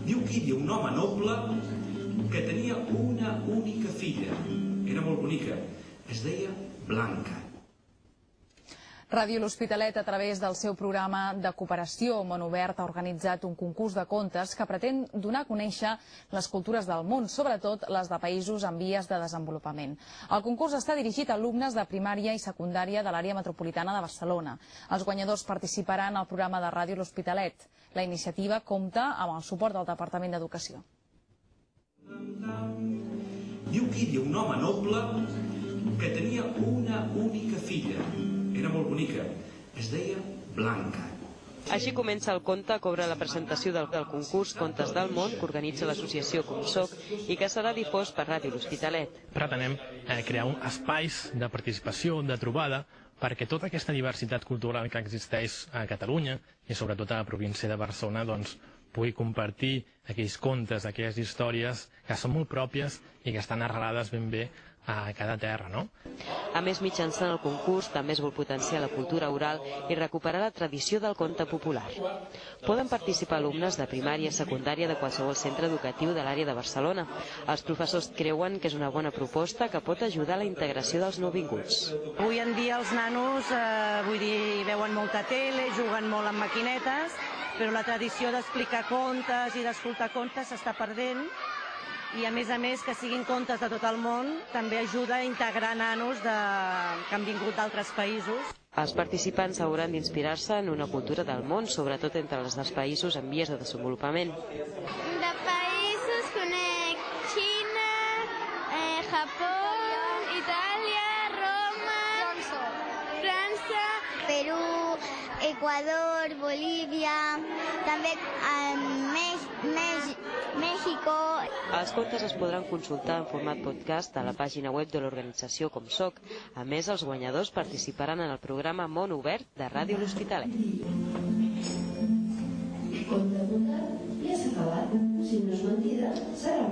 Diu que hi havia un home noble que tenia una única filla. Era molt bonica. Es deia Blanca. Ràdio L'Hospitalet, a través del seu programa de cooperació Món Obert, ha organitzat un concurs de contes que pretén donar a conèixer les cultures del món, sobretot les de països en vies de desenvolupament. El concurs està dirigit a alumnes de primària i secundària de l'àrea metropolitana de Barcelona. Els guanyadors participaran al programa de Ràdio L'Hospitalet. La iniciativa compta amb el suport del Departament d'Educació. Diu que hi havia un home noble que tenia una única filla. Era molt bonica. Es deia Blanca. Així comença el conte que obre la presentació del concurs Contes del Món que organitza l'associació Com Soc i que serà difós per Ràdio L'Hospitalet. Pretenem crear espais de participació, de trobada, perquè tota aquesta diversitat cultural que existeix a Catalunya i sobretot a la província de Barcelona pugui compartir aquells contes, aquelles històries que són molt pròpies i que estan arrelades ben bé a cada terra, no? A més, mitjançant el concurs també es vol potenciar la cultura oral i recuperar la tradició del conte popular. Poden participar alumnes de primària i secundària de qualsevol centre educatiu de l'àrea de Barcelona. Els professors creuen que és una bona proposta que pot ajudar a la integració dels nouvinguts. Avui en dia els nanos veuen molta tele, juguen molt amb maquinetes, però la tradició d'explicar contes i d'escoltar contes s'està perdent. I a més que siguin contes de tot el món també ajuda a integrar nanos que han vingut d'altres països. Els participants hauran d'inspirar-se en una cultura del món, sobretot entre les dels països en vies de desenvolupament. De països conec Xina, Japó, Itàlia, Roma, França, Perú, Equador, Bolívia, també México. Els contes es podran consultar en format podcast a la pàgina web de l'organització Com Soc. A més, els guanyadors participaran en el programa Món Obert de Ràdio L'Hospitalet. El conte contat ja s'ha acabat. Si no és mentida, serà